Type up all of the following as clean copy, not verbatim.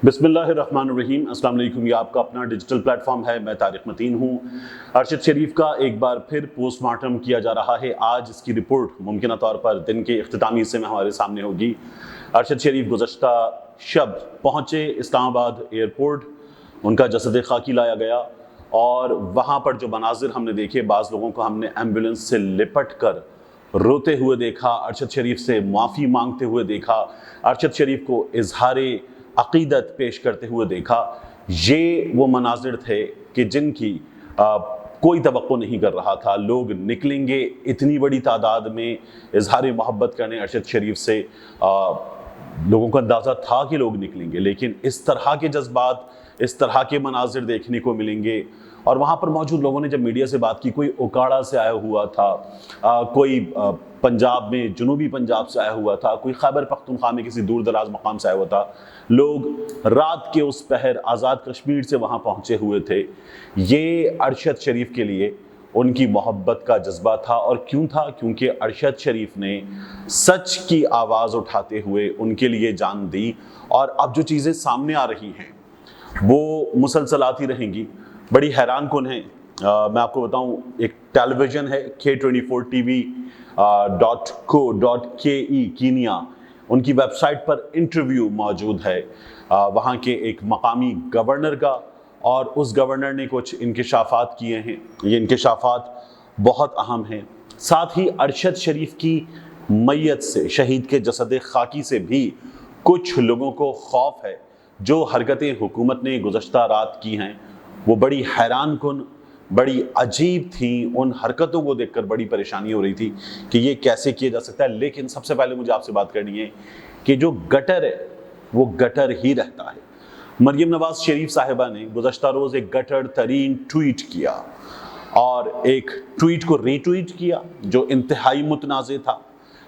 बिस्मिल्लाह अर्रहमान अर्रहीम। अस्सलाम वालेकुम। ये आपका अपना डिजिटल प्लेटफॉर्म है, मैं तारिक मतीन हूँ। अरशद शरीफ का एक बार फिर पोस्टमार्टम किया जा रहा है। आज इसकी रिपोर्ट मुमकिन तौर पर दिन के इख्तितामी हिस्से में हमारे सामने होगी। अरशद शरीफ गुज़श्ता शब पहुँचे इस्लामाबाद एयरपोर्ट, उनका जसद खाकी लाया गया और वहाँ पर जो मनाजिर हमने देखे, बाज़ लोगों को हमने एम्बुलेंस से लिपट कर रोते हुए देखा, अरशद शरीफ से माफ़ी मांगते हुए देखा, अरशद शरीफ को इजहारे अक़ीदत पेश करते हुए देखा। ये वो मनाजिर थे कि जिनकी कोई तवक्को नहीं कर रहा था। लोग निकलेंगे इतनी बड़ी तादाद में इजहार मोहब्बत करने अरशद शरीफ से, लोगों को अंदाज़ा था कि लोग निकलेंगे, लेकिन इस तरह के जज्बात, इस तरह के मनाजिर देखने को मिलेंगे। और वहाँ पर मौजूद लोगों ने जब मीडिया से बात की, कोई उकाड़ा से आया हुआ था, कोई पंजाब में जुनूबी पंजाब से आया हुआ था, कोई खैबर पख्तूनख्वा में किसी दूर दराज मकाम से आया हुआ था। लोग रात के उस पहर आज़ाद कश्मीर से वहाँ पहुँचे हुए थे। ये अरशद शरीफ के लिए उनकी मोहब्बत का जज्बा था। और क्यों था? क्योंकि अरशद शरीफ ने सच की आवाज़ उठाते हुए उनके लिए जान दी। और अब जो चीज़ें सामने आ रही हैं वो मुसलसल आती रहेंगी, बड़ी हैरान कुन है। मैं आपको बताऊं, एक टेलीविज़न है K24tv.co.ke कीनिया, उनकी वेबसाइट पर इंटरव्यू मौजूद है वहाँ के एक मकामी गवर्नर का, और उस गवर्नर ने कुछ इंकशाफात किए हैं। ये इंकशाफात बहुत अहम हैं। साथ ही अरशद शरीफ की मैयत से, शहीद के जसद खाकी से भी कुछ लोगों को खौफ है। जो हरकतें हुकूमत ने गुज़श्ता रात की हैं वो बड़ी हैरान कुन, बड़ी अजीब थी। उन हरकतों को देखकर बड़ी परेशानी हो रही थी कि ये कैसे किया जा सकता है। लेकिन सबसे पहले मुझे आपसे बात करनी है कि जो गटर है वो गटर ही रहता है। मरियम नवाज शरीफ साहिबा ने गुज़श्ता रोज़ एक गटर तरीन ट्वीट किया और एक ट्वीट को रीट्वीट किया जो इंतहाई मुतनाज़े था।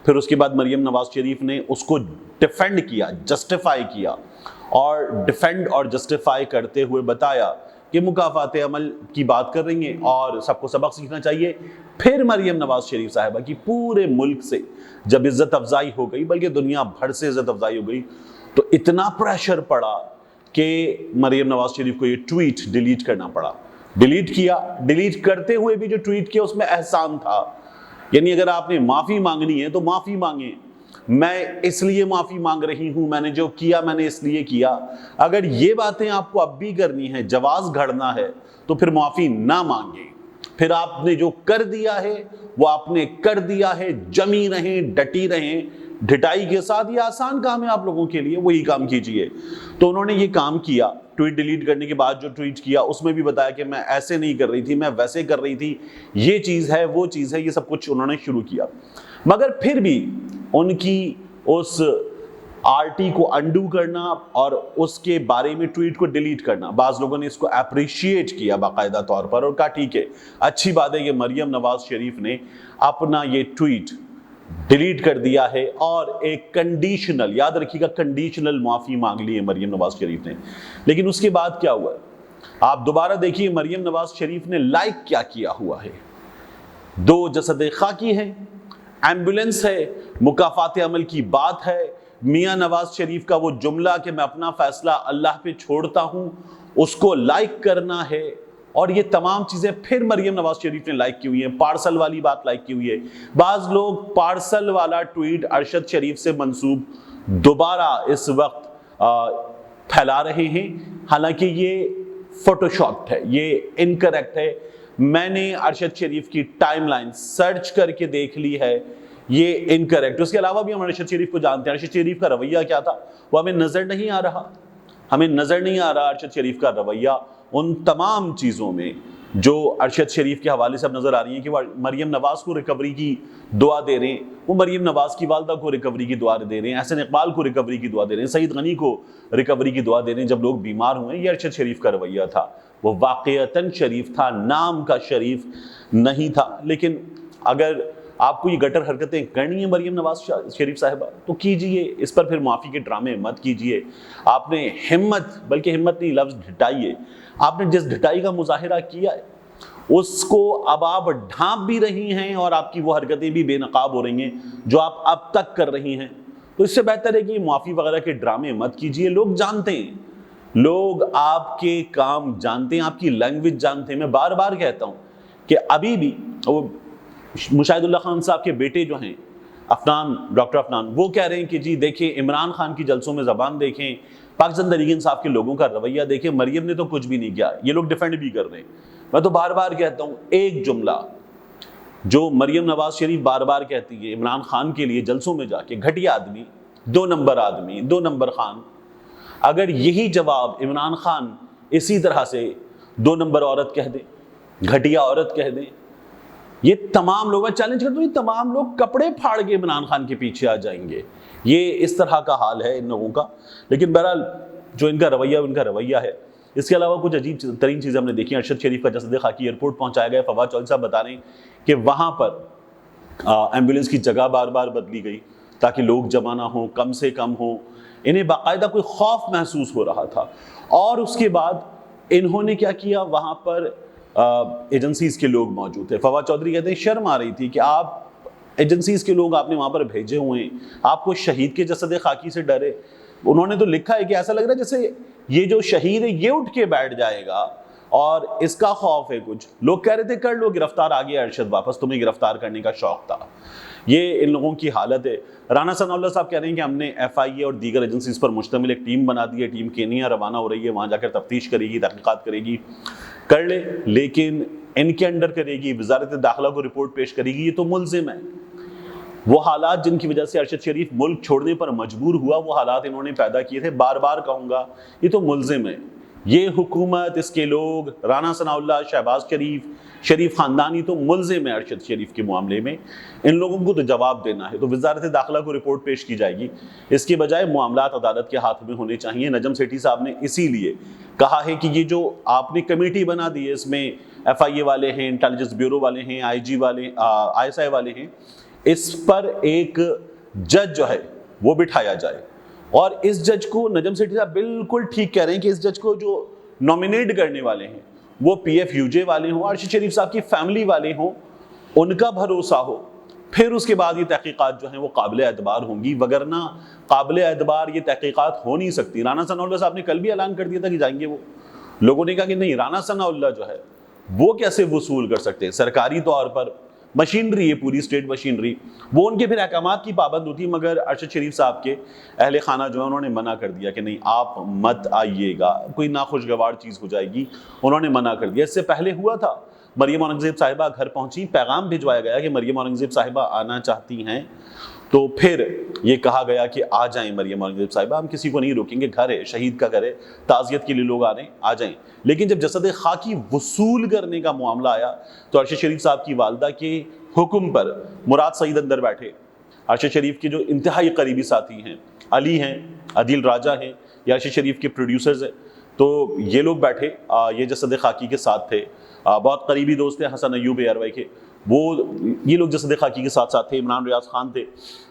फिर उसके बाद मरियम नवाज शरीफ ने उसको डिफेंड किया, जस्टिफाई किया, और डिफेंड और जस्टिफाई करते हुए बताया कि मुकाफ़ात अमल की बात कर रही हैं और सबको सबक सीखना चाहिए। फिर मरियम नवाज शरीफ साहिबा की पूरे मुल्क से जब इज़्ज़त अफजाई हो गई, बल्कि दुनिया भर से इज़्ज़त अफजाई हो गई, तो इतना प्रेशर पड़ा कि मरियम नवाज शरीफ को ये ट्वीट डिलीट करना पड़ा। डिलीट किया, डिलीट करते हुए भी जो ट्वीट किया उसमें एहसान था। यानी अगर आपने माफ़ी मांगनी है तो माफ़ी मांगे, मैं इसलिए माफ़ी मांग रही हूँ, मैंने जो किया मैंने इसलिए किया। अगर ये बातें आपको अब भी करनी है, जवाज़ घड़ना है, तो फिर माफ़ी ना मांगे। फिर आपने जो कर दिया है वो आपने कर दिया है। जमी रहें, डटी रहें, ढिटाई के साथ। ये आसान काम है आप लोगों के लिए, वही काम कीजिए। तो उन्होंने ये काम किया। ट्वीट डिलीट करने के बाद जो ट्वीट किया उसमें भी बताया कि मैं ऐसे नहीं कर रही थी, मैं वैसे कर रही थी, ये चीज़ है, वो चीज़ है, ये सब कुछ उन्होंने शुरू किया। मगर फिर भी उनकी उस आरटी को अंडू करना और उसके बारे में ट्वीट को डिलीट करना, बाज़ लोगों ने इसको अप्रिशिएट किया बाकायदा तौर पर और कहा ठीक है, अच्छी बात है कि मरियम नवाज शरीफ ने अपना ये ट्वीट डिलीट कर दिया है। और एक कंडीशनल, याद रखिएगा, कंडीशनल माफ़ी मांग ली है मरियम नवाज शरीफ ने। लेकिन उसके बाद क्या हुआ, आप दोबारा देखिए मरियम नवाज शरीफ ने लाइक क्या किया हुआ है। 2 जसद खाकी है, एम्बुलेंस है, मुकाफ़ात अमल की बात है, मियाँ नवाज शरीफ का वो जुमला कि मैं अपना फैसला अल्लाह पे छोड़ता हूँ, उसको लाइक करना है। और ये तमाम चीज़ें फिर मरियम नवाज शरीफ ने लाइक की हुई हैं। पार्सल वाली बात लाइक की हुई है। बाज़ लोग पार्सल वाला ट्वीट अरशद शरीफ से मंसूब दोबारा इस वक्त फैला रहे हैं, हालांकि ये फोटोशॉप्ड है, ये इनकरेक्ट है। मैंने अरशद शरीफ की टाइमलाइन सर्च करके देख ली है, ये इनकरेक्ट। उसके अलावा भी हम अरशद शरीफ को जानते हैं। अरशद शरीफ का रवैया क्या था वो हमें नज़र नहीं आ रहा, हमें नज़र नहीं आ रहा अरशद शरीफ का रवैया उन तमाम चीज़ों में जो अरशद शरीफ के हवाले से अब नज़र आ रही है कि वो मरियम नवाज को रिकवरी की दुआ दे रहे हैं, वो मरियम नवाज की वालदा को रिकवरी की दुआ दे रहे हैं, एहसन इकबाल को रिकवरी की दुआ दे रहे हैं, सईद गनी को रिकवरी की दुआ दे रहे हैं जब लोग बीमार हुए। ये अरशद शरीफ का रवैया था। वो वाक़ईतन शरीफ था, नाम का शरीफ नहीं था। लेकिन अगर आपको ये गटर हरकतें करनी है मरियम नवाज शरीफ साहिबा तो कीजिए, इस पर फिर माफ़ी के ड्रामे मत कीजिए। आपने हिम्मत, बल्कि हिम्मत नहीं, लफ्ज़ ढिटाइए, आपने जिस ढिटाई का मुजाहिरा किया है उसको अब आप ढांप भी रही हैं और आपकी वो हरकतें भी बेनकाब हो रही हैं जो आप अब तक कर रही हैं। तो इससे बेहतर है कि माफ़ी वगैरह के ड्रामे मत कीजिए। लोग जानते हैं لوگ آپ کے کام جانتے ہیں, آپ کی لینگویج جانتے ہیں. میں بار بار کہتا ہوں کہ ابھی بھی وہ مشاہد اللہ خان صاحب کے بیٹے جو ہیں افنان, ڈاکٹر افنان, وہ کہہ رہے ہیں کہ جی دیکھیں عمران خان کی جلسوں میں زبان دیکھیں, پاکستان تحریک انصاف کے لوگوں کا رویہ دیکھیں, مریم نے تو کچھ بھی نہیں کیا. یہ لوگ ڈیفینڈ بھی کر رہے ہیں. میں تو بار بار کہتا ہوں, ایک جملہ جو مریم نواز شریف بار بار کہتی ہے عمران خان کے لیے جلسوں میں جا کے, گھٹیا آدمی, 2 نمبر آدمی, 2 نمبر خان, اگر یہی جواب عمران خان اسی طرح سے 2 نمبر عورت کہہ دیں, گھٹیا عورت کہہ دیں, یہ تمام لوگ, میں چیلنج کرتا ہوں, یہ تمام لوگ کپڑے پھاڑ کے عمران خان کے پیچھے آ جائیں گے. یہ اس طرح کا حال ہے ان لوگوں کا. لیکن بہرحال جو ان کا رویہ ہے. اس کے علاوہ کچھ عجیب ترین چیزیں ہم نے دیکھی. ارشد شریف کا جسد خاکی ایئرپورٹ پہنچایا گیا. فواد چودھری صاحب بتا رہے ہیں کہ وہاں پر ایمبولینس کی جگہ بار بار بدلی گئی تاکہ لوگ جمع نہ ہوں, کم سے کم ہوں. انہیں باقاعدہ کوئی خوف محسوس ہو رہا تھا. اور اس کے بعد انہوں نے کیا کیا, وہاں پر ایجنسیز کے لوگ موجود تھے. فواد چودھری کہتے ہیں شرم آ رہی تھی کہ آپ ایجنسیز کے لوگ آپ نے وہاں پر بھیجے ہوئے ہیں, آپ کو شہید کے جسد خاکی سے ڈرے. انہوں نے تو لکھا ہے کہ ایسا لگ رہا ہے جیسے یہ جو شہید ہے یہ اٹھ کے بیٹھ جائے گا اور اس کا خوف ہے. کچھ لوگ کہہ رہے تھے کر لو گرفتار, آ گیا ارشد واپس, تمہیں گرفتار کرنے کا شوق تھا. یہ ان لوگوں کی حالت ہے. رانا ثناء اللہ صاحب کہہ رہے ہیں کہ ہم نے ایف آئی اے اور دیگر ایجنسیز پر مشتمل ایک ٹیم بنا دی ہے. ٹیم کینیا روانہ ہو رہی ہے, وہاں جا کر تفتیش کرے گی, تحقیقات کرے گی. کر لے, لیکن ان کے انڈر کرے گی, وزارت داخلہ کو رپورٹ پیش کرے گی. یہ تو ملزم ہے. وہ حالات جن کی وجہ سے ارشد شریف ملک چھوڑنے پر مجبور ہوا, وہ حالات انہوں نے پیدا کیے تھے. بار بار کہوں گا, یہ تو ملزم ہے. یہ حکومت, اس کے لوگ, رانا ثناء اللہ, شہباز شریف, شریف خاندانی تو ملزم ہے ارشد شریف کے معاملے میں. ان لوگوں کو تو جواب دینا ہے. تو وزارت داخلہ کو رپورٹ پیش کی جائے گی. اس کے بجائے معاملات عدالت کے ہاتھ میں ہونے چاہیے. نجم سیٹھی صاحب نے اسی لیے کہا ہے کہ یہ جو آپ نے کمیٹی بنا دی ہے, اس میں ایف آئی اے والے ہیں, انٹیلیجنس بیورو والے ہیں, آئی جی والے, آئی ایس آئی والے ہیں, اس پر ایک جج جو ہے وہ بٹھایا جائے. اور اس جج کو, نجم سیٹھی صاحب بالکل ٹھیک کہہ رہے ہیں کہ اس جج کو جو نومینیٹ کرنے والے ہیں وہ پی ایف یو جے والے ہوں, ارشد شریف صاحب کی فیملی والے ہوں, ان کا بھروسہ ہو. پھر اس کے بعد یہ تحقیقات جو ہیں وہ قابل اعتبار ہوں گی, وگرنہ قابل اعتبار یہ تحقیقات ہو نہیں سکتی. رانا ثناء اللہ صاحب نے کل بھی اعلان کر دیا تھا کہ جائیں گے وہ. لوگوں نے کہا کہ نہیں, رانا ثناء اللہ جو ہے وہ کیسے وصول کر سکتے ہیں سرکاری طور پر. مشینری ہے پوری اسٹیٹ مشینری, وہ ان کے پھر احکامات کی پابند ہوتی. مگر ارشد شریف صاحب کے اہل خانہ جو ہے انہوں نے منع کر دیا کہ نہیں آپ مت آئیے گا, کوئی ناخوشگوار چیز ہو جائے گی. انہوں نے منع کر دیا. اس سے پہلے ہوا تھا, مریم اورنگزیب صاحبہ گھر پہنچی, پیغام بھجوایا گیا کہ مریم اورنگزیب صاحبہ آنا چاہتی ہیں, تو پھر یہ کہا گیا کہ آ جائیں مریم اورنگزیب صاحبہ, ہم کسی کو نہیں روکیں گے, گھر ہے, شہید کا گھر ہے, تعزیت کے لیے لوگ آ رہے ہیں, آ جائیں. لیکن جب جسد خاکی وصول کرنے کا معاملہ آیا تو ارشد شریف صاحب کی والدہ کے حکم پر مراد سعید اندر بیٹھے, ارشد شریف کے جو انتہائی قریبی ساتھی ہیں, علی ہیں, عدیل راجہ ہیں, یہ ارشد شریف کے پروڈیوسرز ہیں, تو یہ لوگ بیٹھے, یہ جسد خاکی کے ساتھ تھے. بہت قریبی دوست ہیں حسن ایوب ایئر کے, وہ یہ لوگ جسد خاکی کے ساتھ ساتھ تھے. عمران ریاض خان تھے,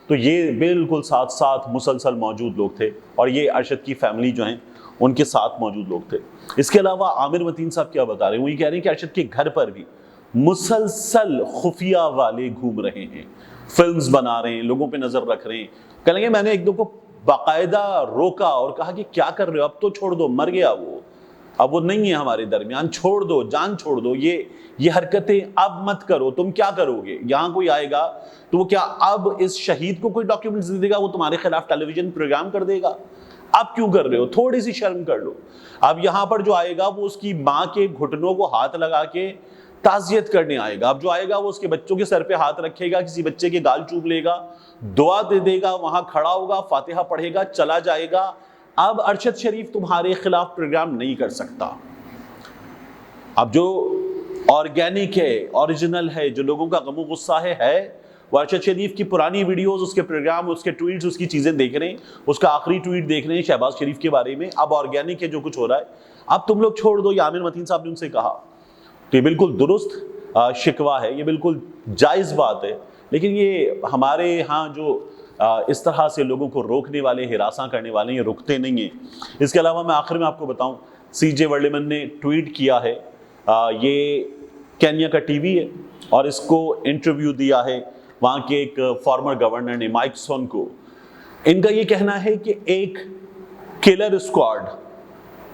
تو یہ بالکل ساتھ ساتھ مسلسل موجود لوگ تھے. اور یہ ارشد کی فیملی جو ہیں ان کے ساتھ موجود لوگ تھے. اس کے علاوہ عامر متین صاحب کیا بتا رہے ہیں, وہ یہ کہہ رہے ہیں کہ ارشد کے گھر پر بھی مسلسل خفیہ والے گھوم رہے ہیں, فلمز بنا رہے ہیں, لوگوں پہ نظر رکھ رہے ہیں. کہیں گے میں نے ایک دو کو باقاعدہ روکا اور کہا کہ کیا کر رہے ہو, اب تو چھوڑ دو, مر گیا وہ, اب وہ نہیں ہے ہمارے درمیان, چھوڑ دو, جان چھوڑ دو, یہ حرکتیں اب مت کرو. تم کیا کرو گے, یہاں کوئی آئے گا تو وہ کیا اب اس شہید کو کوئی ڈاکیومنٹس دے گا, وہ تمہارے خلاف ٹیلی ویژن پروگرام کر دے گا؟ اب کیوں کر رہے ہو, تھوڑی سی شرم کر لو. اب یہاں پر جو آئے گا وہ اس کی ماں کے گھٹنوں کو ہاتھ لگا کے تعزیت کرنے آئے گا. اب جو آئے گا وہ اس کے بچوں کے سر پہ ہاتھ رکھے گا, کسی بچے کے گال چوم لے گا, دعا دے دے گا, وہاں کھڑا ہوگا, فاتحہ پڑھے گا, چلا جائے گا. اب ارشد شریف تمہارے خلاف پروگرام نہیں کر سکتا. اب جو آرگینک ہے, اوریجنل ہے, جو لوگوں کا غم و غصہ ہے وہ ارشد شریف کی پرانی ویڈیوز, اس کے پروگرام, اس کے ٹویٹس, اس کی چیزیں دیکھ رہے ہیں. اس کا آخری ٹویٹ دیکھ رہے ہیں شہباز شریف کے بارے میں. اب آرگینک ہے جو کچھ ہو رہا ہے, اب تم لوگ چھوڑ دو. یہ عامر متین صاحب نے ان سے کہا, تو یہ بالکل درست شکوہ ہے, یہ بالکل جائز بات ہے. لیکن یہ ہمارے ہاں جو اس طرح سے لوگوں کو روکنے والے, ہراساں کرنے والے, یہ رکتے نہیں ہیں. اس کے علاوہ میں آخر میں آپ کو بتاؤں, سی جے ورلیمن نے ٹویٹ کیا ہے, یہ کینیا کا ٹی وی ہے, اور اس کو انٹرویو دیا ہے وہاں کے ایک فارمر گورنر نے, مائک سون کو. ان کا یہ کہنا ہے کہ ایک کلر اسکواڈ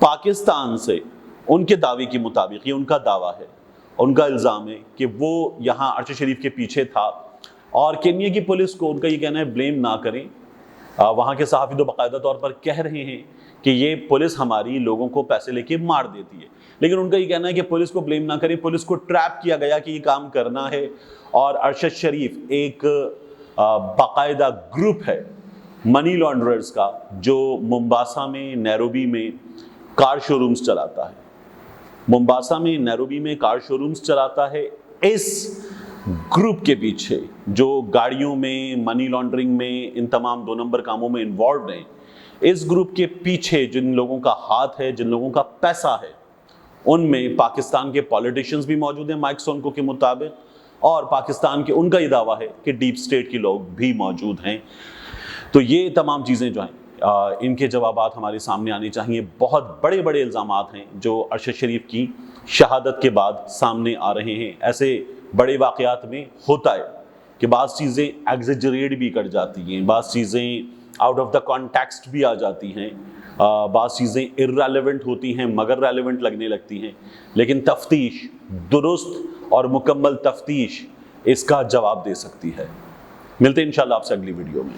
पाकिस्तान से उनके दावे के मुताबिक, ये उनका दावा है, उनका इल्ज़ाम है कि वो यहाँ अरशद शरीफ के पीछे था और केन्या की पुलिस को उनका ये कहना है ब्लेम ना करें। वहाँ के सहाफ़ी तो बाकायदा तौर पर कह रहे हैं कि ये पुलिस हमारी लोगों को पैसे लेके मार देती है, लेकिन उनका ये कहना है कि पुलिस को ब्लेम ना करें, पुलिस को ट्रैप किया गया कि ये काम करना है। और अरशद शरीफ एक बाकायदा ग्रुप है मनी लॉन्ड्रर्स का जो मोम्बासा में, नैरोबी में कार शोरूम्स चलाता है। मोम्बासा में, नैरोबी में कार शोरूम्स चलाता है। इस ग्रुप के पीछे जो गाड़ियों में, मनी लॉन्ड्रिंग में, इन तमाम 2 नंबर कामों में इन्वॉल्व हैं, इस ग्रुप के पीछे जिन लोगों का हाथ है, जिन लोगों का पैसा है, उनमें पाकिस्तान के पॉलिटिशियंस भी मौजूद हैं माइक सोनको के मुताबिक, और पाकिस्तान के, उनका ये दावा है कि डीप स्टेट के लोग भी मौजूद हैं। तो ये तमाम चीज़ें जो हैं इनके जवाबात हमारे सामने आने चाहिए। बहुत बड़े बड़े इल्ज़ामात हैं जो अरशद शरीफ की शहादत के बाद सामने आ रहे हैं। ऐसे बड़े वाक़यात में होता है कि बाज़ चीज़ें एग्ज़ैजरेट भी कर जाती हैं, बाज़ चीज़ें आउट ऑफ द कॉन्टेक्स्ट भी आ जाती हैं, बाज़ चीज़ें इर्रेलेवेंट होती हैं मगर रेलेवेंट लगने लगती हैं, लेकिन तफ्तीश, दुरुस्त और मुकम्मल तफ्तीश इसका जवाब दे सकती है। मिलते हैं इंशाल्लाह आपसे अगली वीडियो में।